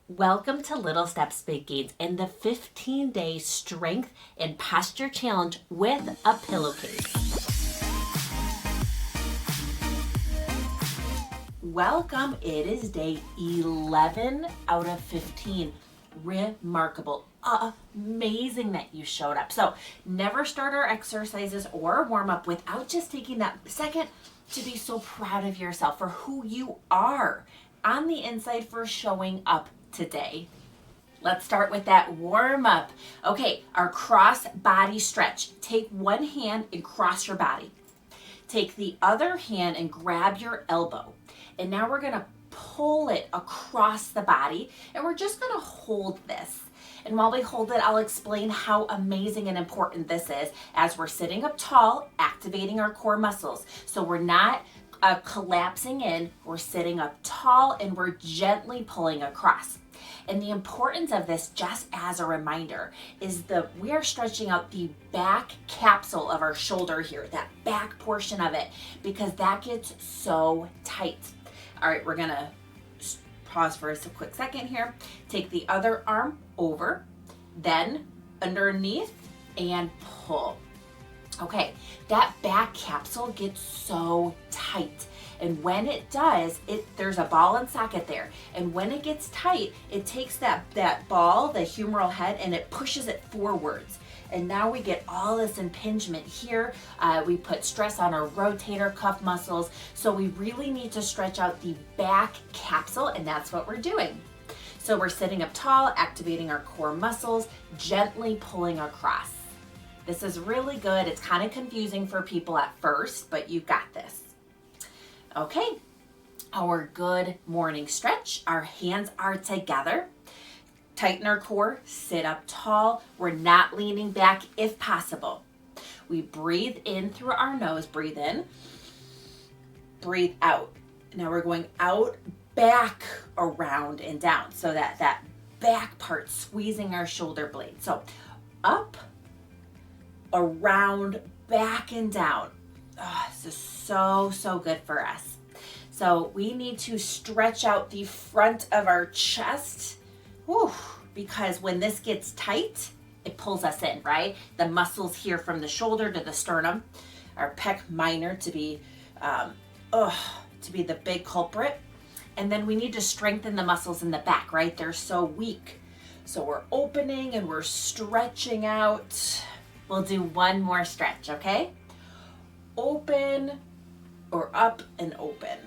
Welcome to Little Steps, Big Gains and the 15-day Strength and Posture Challenge with a pillowcase. Welcome. It is day 11 out of 15. Remarkable. Amazing that you showed up. So never start our exercises or warm up without just taking that second to be so proud of yourself for who you are on the inside for showing up today. Let's start with that warm up. Okay, our cross body stretch. Take one hand and cross your body. Take the other hand and grab your elbow. And now we're gonna pull it across the body and we're just gonna hold this. And while we hold it, I'll explain how amazing and important this is as we're sitting up tall, activating our core muscles. So we're not collapsing in, we're sitting up tall and we're gently pulling across. And the importance of this, just as a reminder, is we are stretching out the back capsule of our shoulder here, that back portion of it, because that gets so tight. All right, we're gonna pause for a quick second here. Take the other arm over, then underneath and pull. Okay, that back capsule gets so tight. And when it does, there's a ball and socket there. And when it gets tight, it takes that ball, the humeral head, and it pushes it forwards. And now we get all this impingement here. We put stress on our rotator cuff muscles. So we really need to stretch out the back capsule, and that's what we're doing. So we're sitting up tall, activating our core muscles, gently pulling across. This is really good. It's kind of confusing for people at first, but you got this. Okay, our good morning stretch. Our hands are together. Tighten our core, sit up tall. We're not leaning back if possible. We breathe in through our nose, breathe in, breathe out. Now we're going out, back, around, and down. So that back part squeezing our shoulder blade. So up, around, back, and down. Oh, this is so good for us. So we need to stretch out the front of our chest, because when this gets tight, it pulls us in, right? The muscles here from the shoulder to the sternum, our pec minor to be the big culprit. And then we need to strengthen the muscles in the back, right? They're so weak. So we're opening and we're stretching out. We'll do one more stretch, okay? Open or up and open.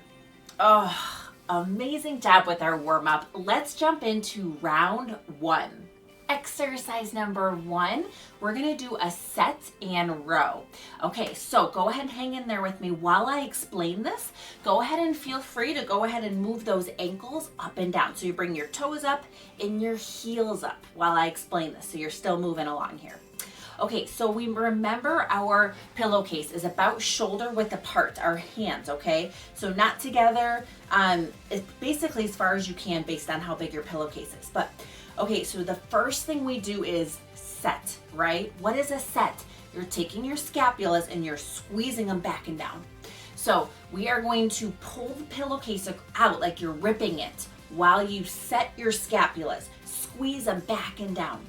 Oh, amazing job with our warm up. Let's jump into round one. Exercise number one, we're gonna do a set and row. Okay, so go ahead and hang in there with me while I explain this. Go ahead and feel free to go ahead and move those ankles up and down. So you bring your toes up and your heels up while I explain this. So you're still moving along here. Okay, so we remember our pillowcase is about shoulder width apart, our hands, okay? So not together, it's basically as far as you can based on how big your pillowcase is. But, okay, so the first thing we do is set, right? What is a set? You're taking your scapulas and you're squeezing them back and down. So we are going to pull the pillowcase out like you're ripping it while you set your scapulas. Squeeze them back and down.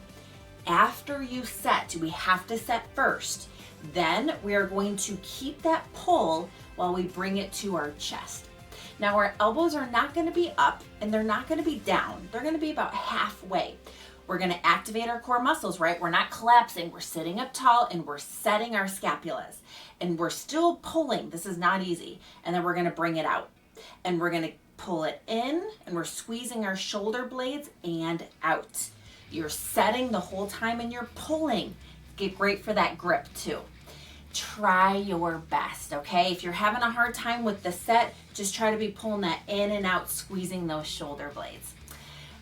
After you set, we have to set first. Then we are going to keep that pull while we bring it to our chest. Now our elbows are not going to be up and they're not going to be down. They're going to be about halfway. We're going to activate our core muscles, right? We're not collapsing. We're sitting up tall and we're setting our scapulas. And we're still pulling. This is not easy. And then we're going to bring it out. And we're going to pull it in and we're squeezing our shoulder blades and out. You're setting the whole time and you're pulling. Get great for that grip too. Try your best, okay? If you're having a hard time with the set, just try to be pulling that in and out, squeezing those shoulder blades.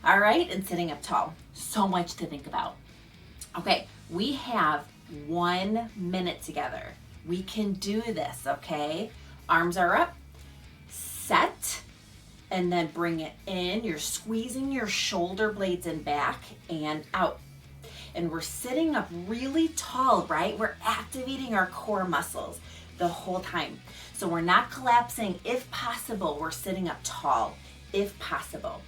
All right, and sitting up tall. So much to think about. Okay, we have 1 minute together. We can do this, okay? Arms are up, set, and then bring it in. You're squeezing your shoulder blades in back and out. And we're sitting up really tall, right? We're activating our core muscles the whole time. So we're not collapsing. If possible, we're sitting up tall, if possible.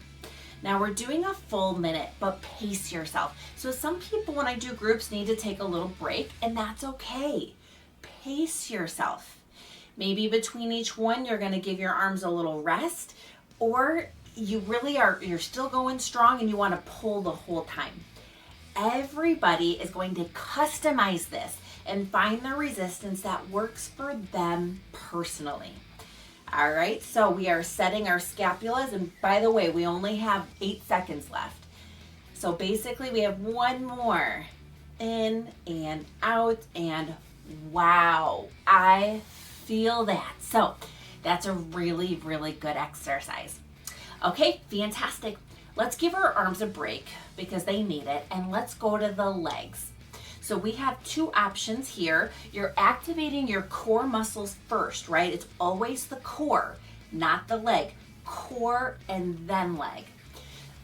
Now we're doing a full minute, but pace yourself. So some people, when I do groups, need to take a little break, and that's okay. Pace yourself. Maybe between each one, you're gonna give your arms a little rest, or you're still going strong and you wanna pull the whole time. Everybody is going to customize this and find the resistance that works for them personally. All right, so we are setting our scapulas, and by the way, we only have 8 seconds left. So basically we have one more. In and out, and wow, I feel that. So that's a really, really good exercise. Okay, fantastic. Let's give our arms a break because they need it, and let's go to the legs. So we have 2 options here. You're activating your core muscles first, right? It's always the core, not the leg. Core and then leg.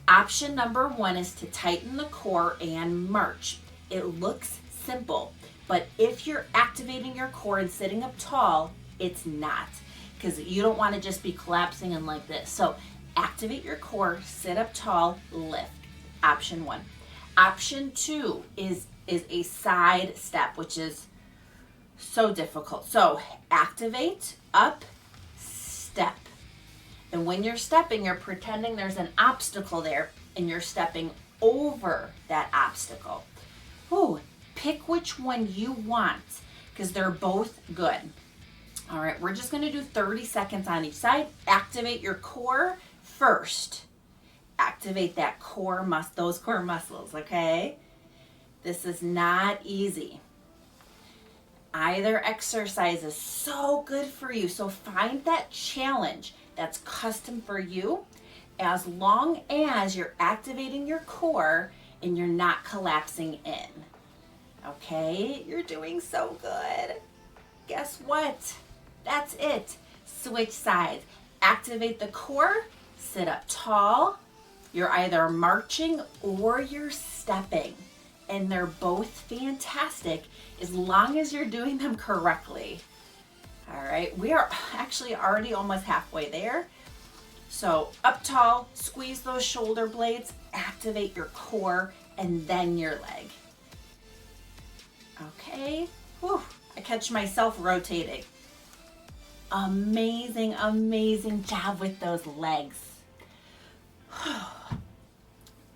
Option number 1 is to tighten the core and march. It looks simple, but if you're activating your core and sitting up tall, it's not, because you don't want to just be collapsing and like this. So activate your core, sit up tall, lift. Option 1. Option 2 is a side step, which is so difficult. So activate, up, step. And when you're stepping, you're pretending there's an obstacle there and you're stepping over that obstacle. Ooh, pick which one you want because they're both good. All right, we're just gonna do 30 seconds on each side. Activate your core first. Activate that those core muscles, okay? This is not easy. Either exercise is so good for you. So find that challenge that's custom for you, as long as you're activating your core and you're not collapsing in. Okay, you're doing so good. Guess what? That's it. Switch sides. Activate the core, sit up tall. You're either marching or you're stepping. And they're both fantastic as long as you're doing them correctly. All right, we are actually already almost halfway there. So up tall, squeeze those shoulder blades, activate your core, and then your leg. Okay, whew, I catch myself rotating. Amazing, amazing job with those legs.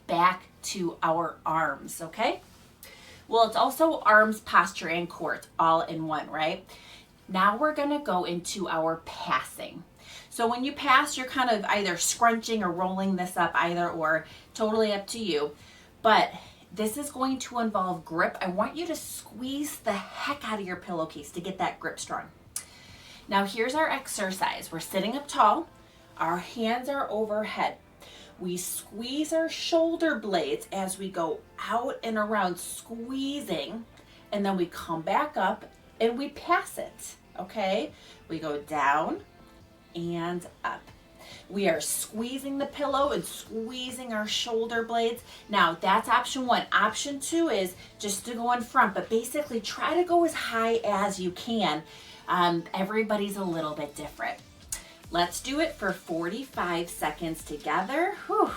Back to our arms, okay? Well, it's also arms, posture, and core. It's all in one, right? Now we're gonna go into our passing. So when you pass, you're kind of either scrunching or rolling this up, either or, totally up to you. But this is going to involve grip. I want you to squeeze the heck out of your pillowcase to get that grip strong. Now here's our exercise. We're sitting up tall. Our hands are overhead. We squeeze our shoulder blades as we go out and around, squeezing, and then we come back up and we pass it, okay? We go down and up. We are squeezing the pillow and squeezing our shoulder blades. Now that's option 1. Option 2 is just to go in front, but basically try to go as high as you can. Everybody's a little bit different. Let's do it for 45 seconds together. Whew.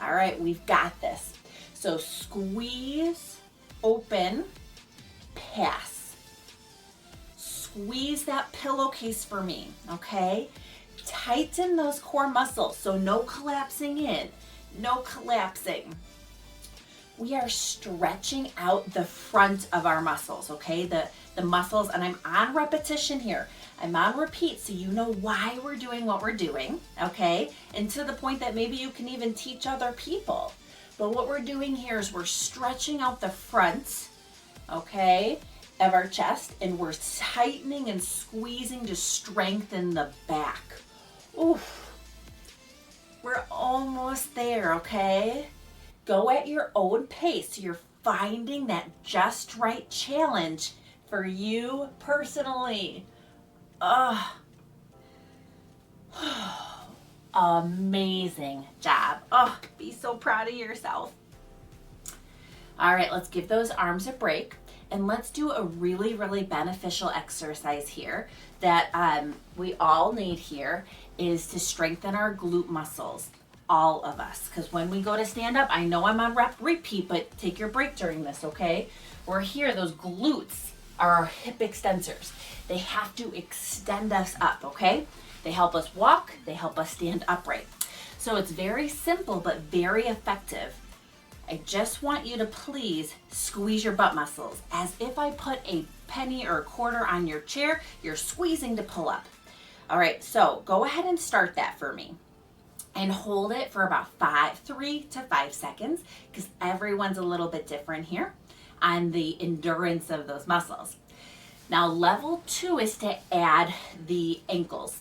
All right, we've got this. So squeeze, open, pass. Squeeze that pillowcase for me, okay? Tighten those core muscles, so no collapsing in, no collapsing. We are stretching out the front of our muscles, okay? The muscles, and I'm on repetition here. I'm on repeat so you know why we're doing what we're doing, okay? And to the point that maybe you can even teach other people. But what we're doing here is we're stretching out the front, okay, of our chest, and we're tightening and squeezing to strengthen the back. Oof. We're almost there, okay? Go at your own pace. You're finding that just right challenge for you personally. Amazing job. Be so proud of yourself. All right, let's give those arms a break and let's do a really, really beneficial exercise here that we all need here is to strengthen our glute muscles. all of us. Because when we go to stand up, I know I'm on repeat, but take your break during this, okay? We're here, those glutes are our hip extensors. They have to extend us up, okay? They help us walk, they help us stand upright. So it's very simple, but very effective. I just want you to please squeeze your butt muscles as if I put a penny or a quarter on your chair, you're squeezing to pull up. All right, so go ahead and start that for me and hold it for about 3 to 5 seconds because everyone's a little bit different here on the endurance of those muscles. Now, level 2 is to add the ankles.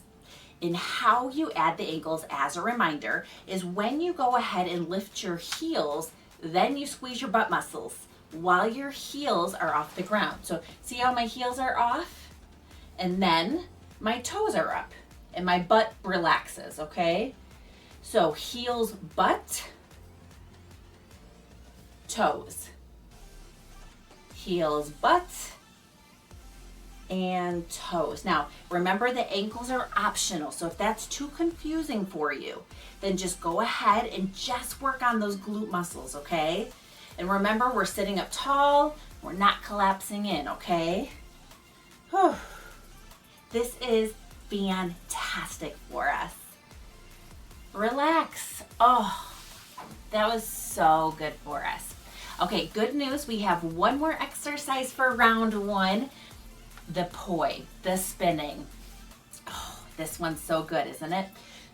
And how you add the ankles, as a reminder, is when you go ahead and lift your heels, then you squeeze your butt muscles while your heels are off the ground. So see how my heels are off? And then my toes are up and my butt relaxes, okay? So heels, butt, toes. Heels, butt, and toes. Now, remember the ankles are optional. So if that's too confusing for you, then just go ahead and just work on those glute muscles, okay? And remember, we're sitting up tall. We're not collapsing in, okay? Whew. This is fantastic for us. Relax. Oh, that was so good for us. Okay, good news. We have one more exercise for round 1. The poi, the spinning. Oh, this one's so good, isn't it?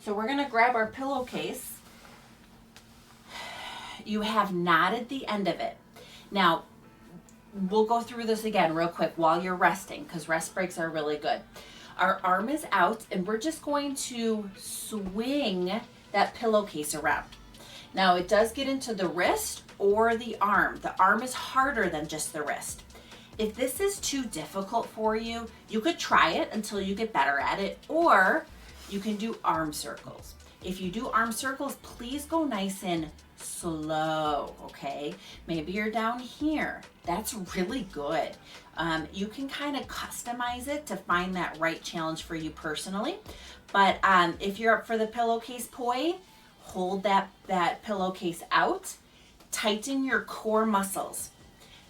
So we're gonna grab our pillowcase. You have knotted the end of it. Now, we'll go through this again real quick while you're resting because rest breaks are really good. Our arm is out and we're just going to swing that pillowcase around. Now, it does get into the wrist or the arm. The arm is harder than just the wrist. If this is too difficult for you, you could try it until you get better at it, or you can do arm circles. If you do arm circles, please go nice and slow, okay? Maybe you're down here. That's really good. You can kind of customize it to find that right challenge for you personally. But if you're up for the pillowcase poi, hold that pillowcase out, tighten your core muscles.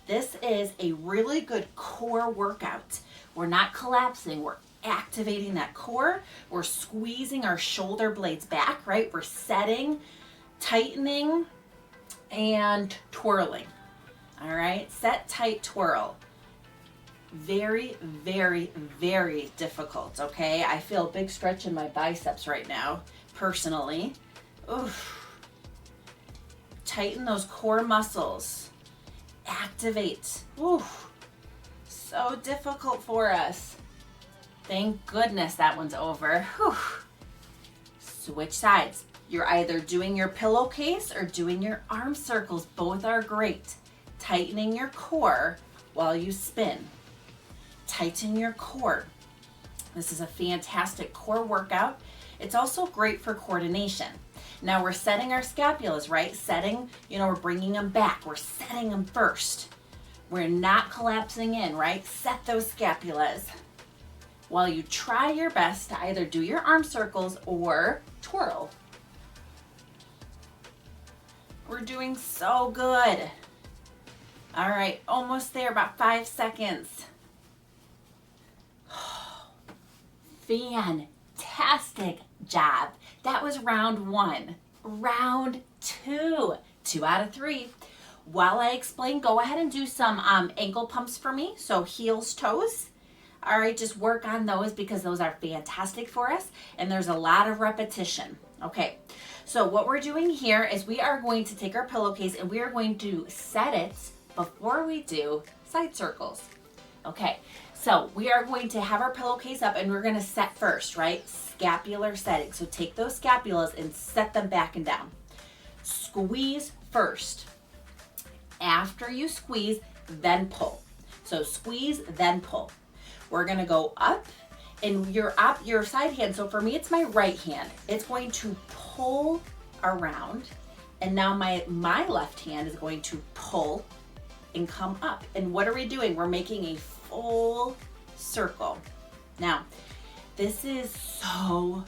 This is a really good core workout. We're not collapsing, we're activating that core. We're squeezing our shoulder blades back, right? We're setting, tightening, and twirling. All right, set, tight, twirl. Very, very, very difficult, okay? I feel a big stretch in my biceps right now, personally. Oof. Tighten those core muscles. Activate. Oof. So difficult for us. Thank goodness that one's over. Whew. Switch sides. You're either doing your pillowcase or doing your arm circles. Both are great. Tightening your core while you spin. Tighten your core. This is a fantastic core workout. It's also great for coordination. Now we're setting our scapulas, right? Setting, we're bringing them back. We're setting them first. We're not collapsing in, right? Set those scapulas while you try your best to either do your arm circles or twirl. We're doing so good. All right, almost there, about 5 seconds. Fantastic job. That was round 1. Round 2, 2 out of 3. While I explain, go ahead and do some ankle pumps for me. So heels, toes. All right, just work on those because those are fantastic for us and there's a lot of repetition. Okay, so what we're doing here is we are going to take our pillowcase and we are going to set it before we do side circles. Okay, so we are going to have our pillowcase up and we're going to set first, right? Scapular setting. So take those scapulas and set them back and down. Squeeze first. After you squeeze, then pull. So squeeze, then pull. We're going to go up and your side hand. So for me, it's my right hand. It's going to pull around. And now my left hand is going to pull and come up. And what are we doing? We're making a full circle. Now, this is so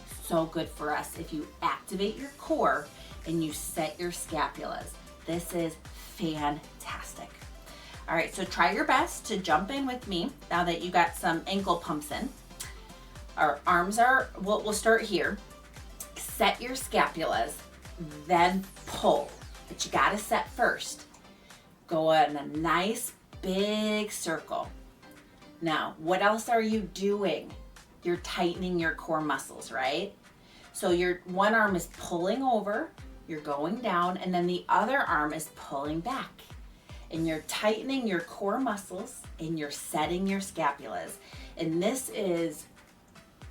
good for us if you activate your core and you set your scapulas. This is fantastic. All right, so try your best to jump in with me now that you got some ankle pumps in. Our arms are, we'll start here. Set your scapulas, then pull, but you gotta set first. Go in a nice big circle. Now, what else are you doing? You're tightening your core muscles, right? So your one arm is pulling over, you're going down, and then the other arm is pulling back. And you're tightening your core muscles and you're setting your scapulas. And this is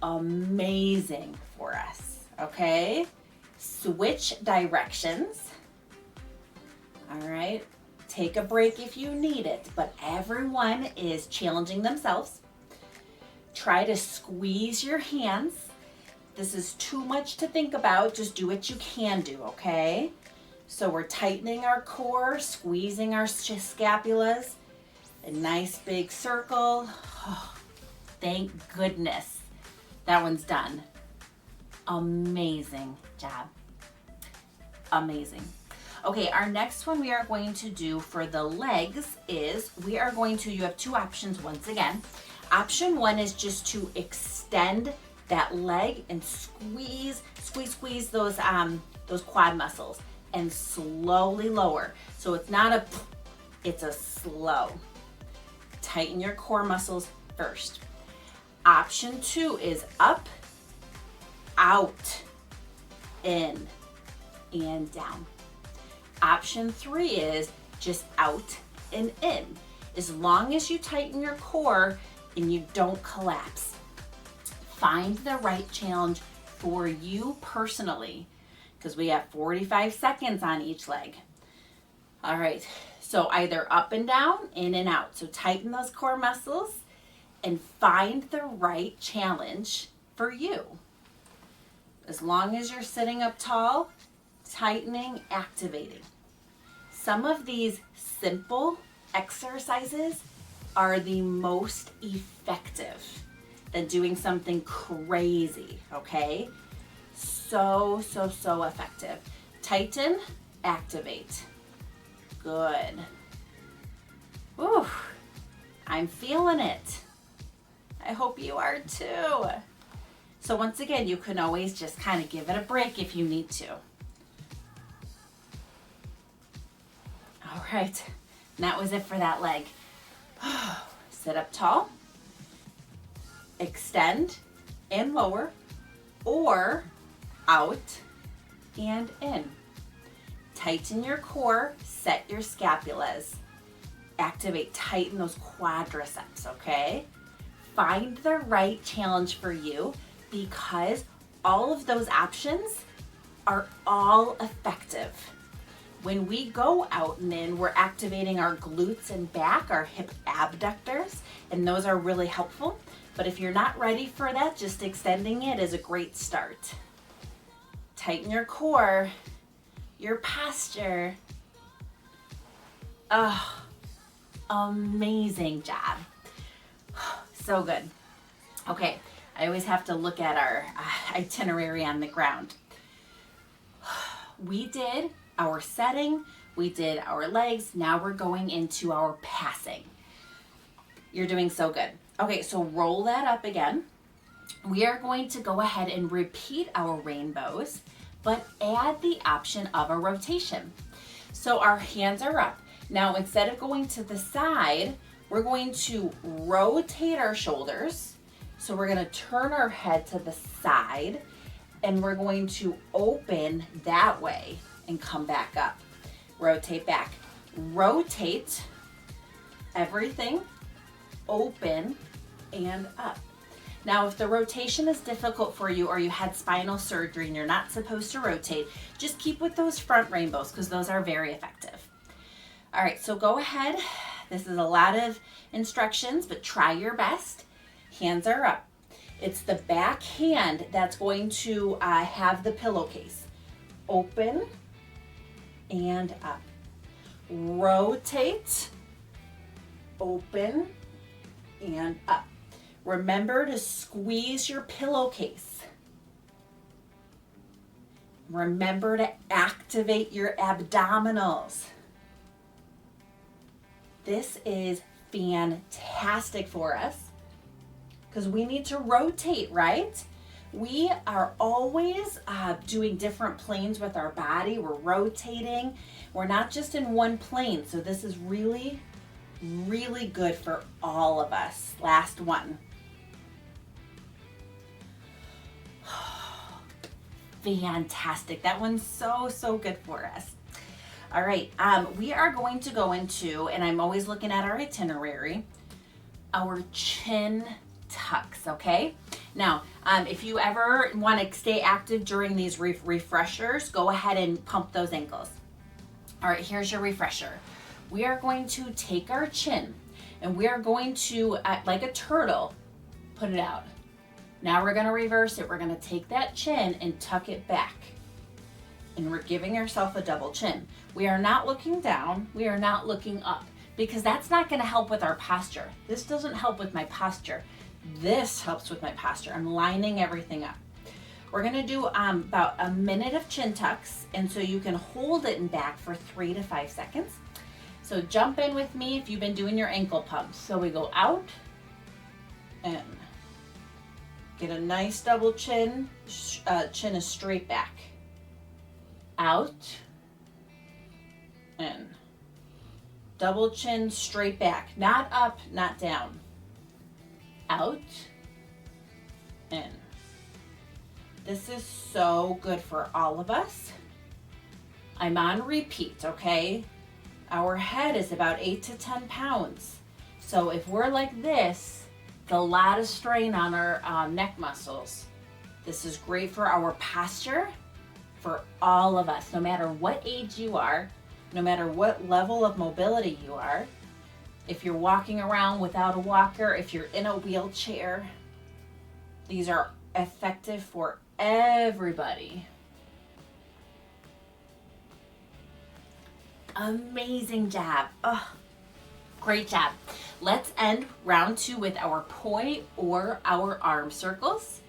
amazing for us, okay? Switch directions. All right, take a break if you need it, but everyone is challenging themselves. Try to squeeze your hands. This is too much to think about. Just do what you can do, okay? So we're tightening our core, squeezing our scapulas, a nice big circle. Oh, thank goodness that one's done. Amazing job. Amazing. Okay, our next one we are going to do for the legs is you have two options once again. Option one is just to extend that leg and squeeze those quad muscles and slowly lower. So it's a slow. Tighten your core muscles first. Option two is up, out, in, and down. Option three is just out and in. As long as you tighten your core and you don't collapse. Find the right challenge for you personally, because we have 45 seconds on each leg. All right, so either up and down, in and out. So tighten those core muscles and find the right challenge for you. As long as you're sitting up tall, tightening, activating. Some of these simple exercises are the most effective than doing something crazy, okay? So effective. Tighten, activate. Good. Whew, I'm feeling it. I hope you are too. So once again, you can always just kind of give it a break if you need to. All right, and that was it for that leg. Sit up tall, extend and lower, or out and in. Tighten your core, set your scapulas, activate, tighten those quadriceps, okay? Find the right challenge for you, because all of those options are all effective. When we go out and in, we're activating our glutes and back, our hip abductors, and those are really helpful. But if you're not ready for that, just extending it is a great start. Tighten your core, your posture. Oh, amazing job. So good. Okay, I always have to look at our itinerary on the ground. We did our setting, we did our legs, now we're going into our passing. You're doing so good. Okay, so roll that up again. We are going to go ahead and repeat our rainbows, but add the option of a rotation. So our hands are up. Now, instead of going to the side, we're going to rotate our shoulders. So we're going to turn our head to the side, and we're going to open that way and come back up. Rotate back. Rotate everything, open and up. Now, if the rotation is difficult for you or you had spinal surgery and you're not supposed to rotate, just keep with those front rainbows because those are very effective. All right, so go ahead. This is a lot of instructions, but try your best. Hands are up. It's the back hand that's going to have the pillowcase. Open and up. Rotate, open and up. Remember to squeeze your pillowcase. Remember to activate your abdominals. This is fantastic for us because we need to rotate, right? We are always doing different planes with our body. We're rotating. We're not just in one plane. So this is really, really good for all of us. Last one. Fantastic. That one's so good for us. All right, we are going to go into, and I'm always looking at our itinerary, our chin tucks, okay? Now, if you ever want to stay active during these refreshers, go ahead and pump those ankles. All right, here's your refresher. We are going to take our chin, and we are going to, like a turtle, put it out. Now we're going to reverse it. We're going to take that chin and tuck it back. And we're giving ourselves a double chin. We are not looking down. We are not looking up because that's not going to help with our posture. This doesn't help with my posture. This helps with my posture. I'm lining everything up. We're going to do about a minute of chin tucks. And so you can hold it in back for 3 to 5 seconds. So jump in with me if you've been doing your ankle pumps. So we go out and get a nice double chin. Chin is straight back. Out and double chin straight back. Not up, not down. Out and this is so good for all of us. I'm on repeat, okay? Our head is about 8 to 10 pounds. So if we're like this, it's a lot of strain on our neck muscles. This is great for our posture, for all of us, no matter what age you are, no matter what level of mobility you are. If you're walking around without a walker, if you're in a wheelchair, these are effective for everybody. Amazing job. Oh, great job. Let's end round 2 with our poi or our arm circles.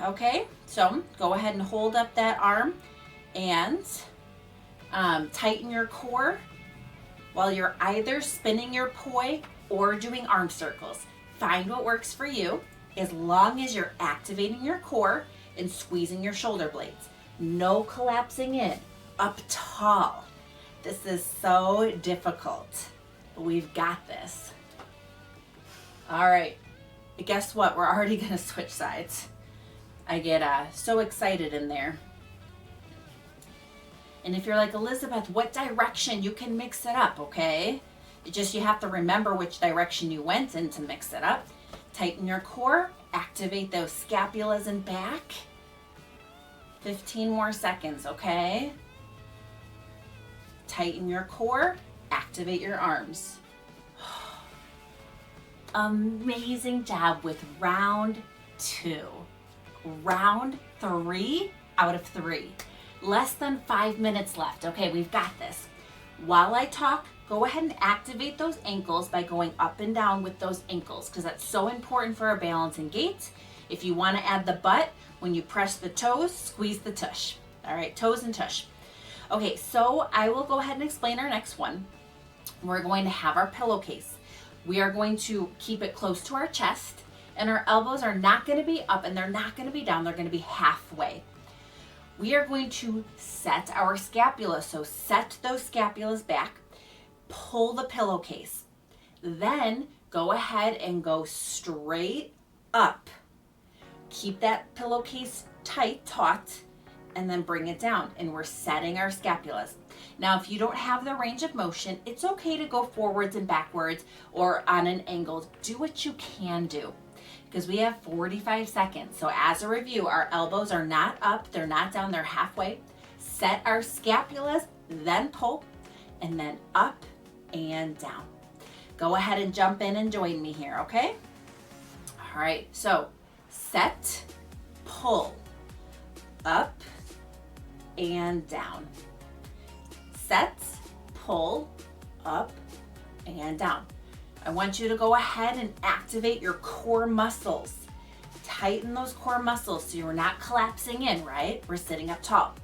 Okay, so go ahead and hold up that arm and tighten your core while you're either spinning your poi or doing arm circles. Find what works for you as long as you're activating your core and squeezing your shoulder blades. No collapsing in, up tall. This is so difficult, but we've got this. All right, guess what? We're already gonna switch sides. I get so excited in there. And if you're like, Elizabeth, what direction? You can mix it up, okay? You have to remember which direction you went in to mix it up. Tighten your core, activate those scapulas and back. 15 more seconds, okay? Tighten your core, activate your arms. Amazing job with round 2. Round 3 out of 3. Less than 5 minutes left. Okay, we've got this. While I talk, go ahead and activate those ankles by going up and down with those ankles because that's so important for our balance and gait. If you want to add the butt, when you press the toes, squeeze the tush. All right, toes and tush. Okay, so I will go ahead and explain our next one. We're going to have our pillowcase. We are going to keep it close to our chest, and our elbows are not going to be up and they're not going to be down. They're going to be halfway. We are going to set our scapula. So set those scapulas back, pull the pillowcase. Then go ahead and go straight up. Keep that pillowcase tight, taut, and then bring it down. And we're setting our scapulas. Now, if you don't have the range of motion, it's okay to go forwards and backwards or on an angle. Do what you can do, because we have 45 seconds. So as a review, our elbows are not up, they're not down, they're halfway. Set our scapulas, then pull, and then up and down. Go ahead and jump in and join me here, okay? All right, so set, pull, up and down. Set, pull, up and down. I want you to go ahead and activate your core muscles. tighten those core muscles so you're not collapsing in, right? We're sitting up tall.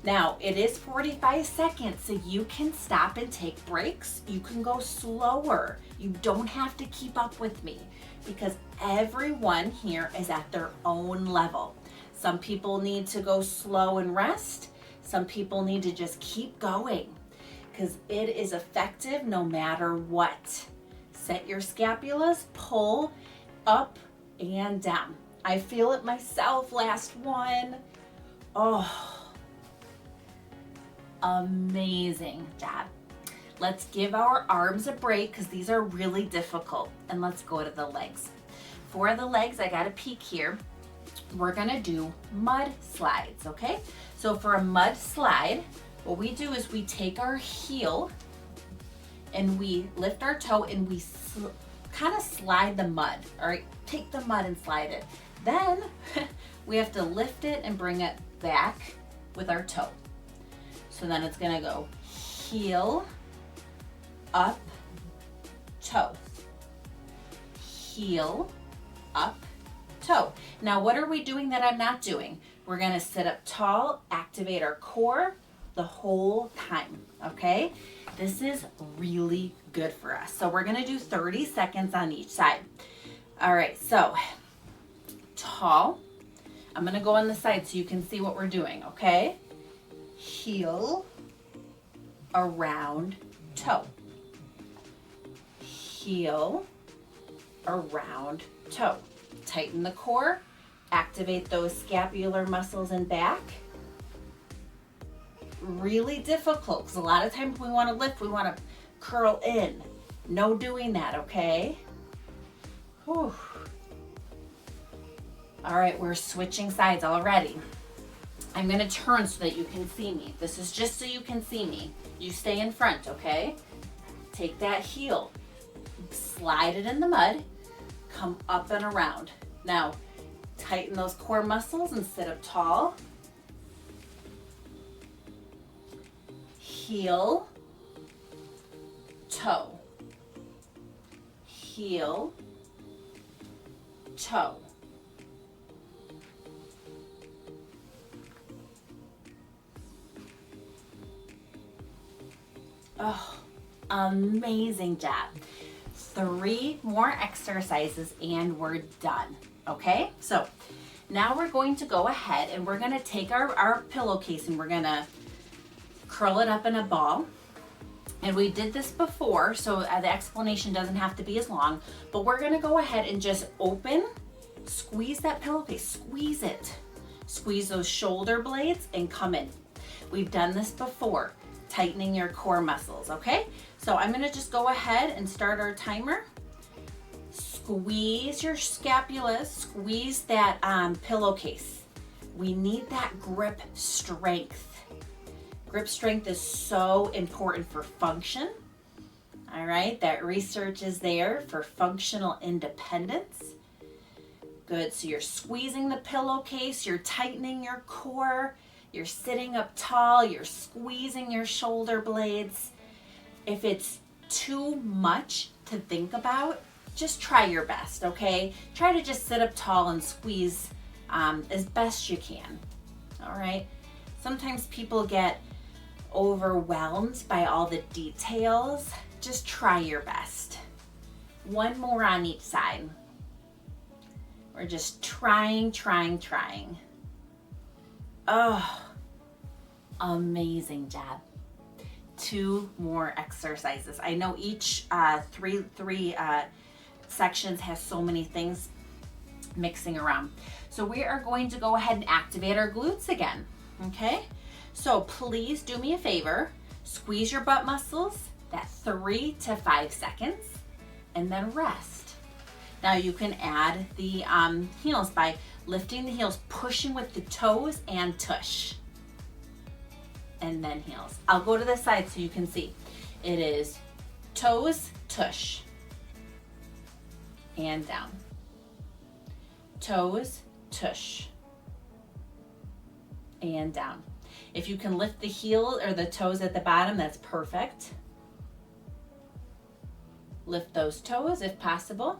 Now, it is 45 seconds, so you can stop and take breaks. You can go slower. You don't have to keep up with me because everyone here is at their own level. Some people need to go slow and rest. Some people need to just keep going because it is effective no matter what. Set your scapulas, pull up and down. I feel it myself, last one. Oh, amazing job. Let's give our arms a break because these are really difficult. And let's go to the legs. For the legs, I got a peek here. We're gonna do mud slides, okay? So for a mud slide, what we do is we take our heel and we lift our toe and we kind of slide the mud, all right? Take the mud and slide it. Then we have to lift it and bring it back with our toe. So then it's gonna go heel, up, toe, heel, up, toe. Now what are we doing that I'm not doing? We're gonna sit up tall, activate our core the whole time, okay? This is really good for us. So we're gonna do 30 seconds on each side. All right, so tall. I'm gonna go on the side so you can see what we're doing, okay? Heel, around, toe. Heel, around, toe. Tighten the core, activate those scapular muscles in back. Really difficult because a lot of times we want to lift, we want to curl in. No doing that, okay? Whew. All right, we're switching sides already. I'm gonna turn so that you can see me. This is just so you can see me. You stay in front, okay? Take that heel, slide it in the mud, come up and around. Now, tighten those core muscles and sit up tall. Heel, toe, heel, toe. Oh, amazing job. 3 more exercises and we're done, okay? So now we're going to go ahead and we're gonna take our pillowcase and we're gonna curl it up in a ball. And we did this before, so the explanation doesn't have to be as long, but we're gonna go ahead and just open, squeeze that pillowcase, squeeze it. Squeeze those shoulder blades and come in. We've done this before, tightening your core muscles, okay? So I'm gonna just go ahead and start our timer. Squeeze your scapulas, squeeze that pillowcase. We need that grip strength. Grip strength is so important for function. All right, that research is there for functional independence. Good, so you're squeezing the pillowcase, you're tightening your core, you're sitting up tall, you're squeezing your shoulder blades. If it's too much to think about, just try your best, okay? Try to just sit up tall and squeeze as best you can, all right? Sometimes people get overwhelmed by all the details. Just try your best. 1 more on each side. We're just trying. Oh, amazing job. 2 more exercises. I know each three sections has so many things mixing around. So we are going to go ahead and activate our glutes again, okay? So please do me a favor, squeeze your butt muscles, that 3 to 5 seconds, and then rest. Now you can add the heels by lifting the heels, pushing with the toes and tush. And then heels. I'll go to the side so you can see. It is toes, tush, and down. Toes, tush, and down. If you can lift the heel or the toes at the bottom, that's perfect. Lift those toes if possible.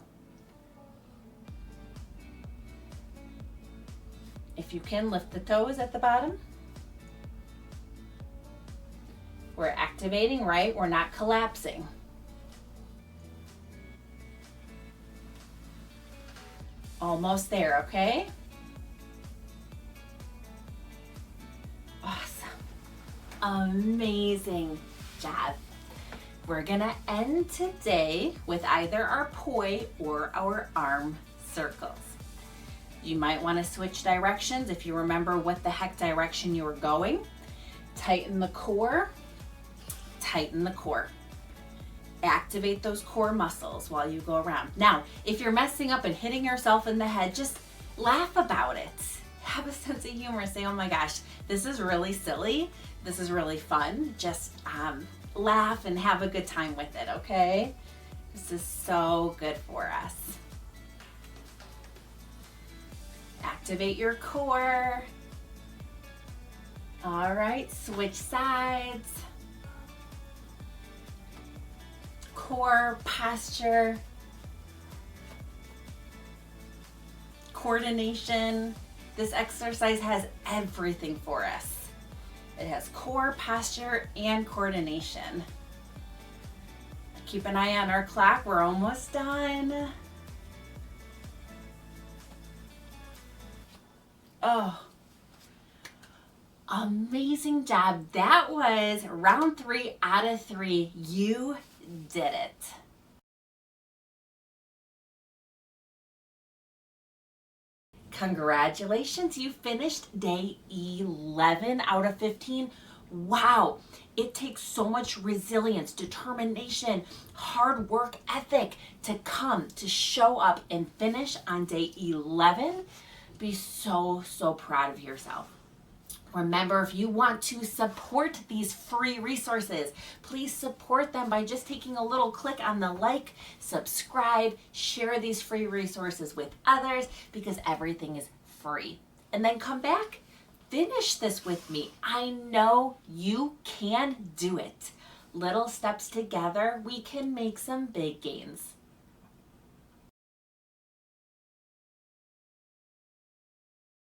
If you can, lift the toes at the bottom. We're activating, right? We're not collapsing. Almost there, okay? Awesome. Amazing job. We're gonna end today with either our poi or our arm circles. You might wanna switch directions if you remember what the heck direction you were going. Tighten the core, tighten the core. Activate those core muscles while you go around. Now, if you're messing up and hitting yourself in the head, just laugh about it. Have a sense of humor. Say, oh my gosh, this is really silly. This is really fun. Just laugh and have a good time with it, okay? This is so good for us. Activate your core. All right, switch sides. Core, posture, coordination. This exercise has everything for us. It has core, posture, and coordination. Keep an eye on our clock. We're almost done. Oh, amazing job. That was round 3 out of 3. You did it. Congratulations, you finished day 11 out of 15. Wow, it takes so much resilience, determination, hard work ethic to show up and finish on day 11. Be so proud of yourself. Remember, if you want to support these free resources, please support them by just taking a little click on the like, subscribe, share these free resources with others because everything is free. And then come back, finish this with me. I know you can do it. Little steps together, we can make some big gains.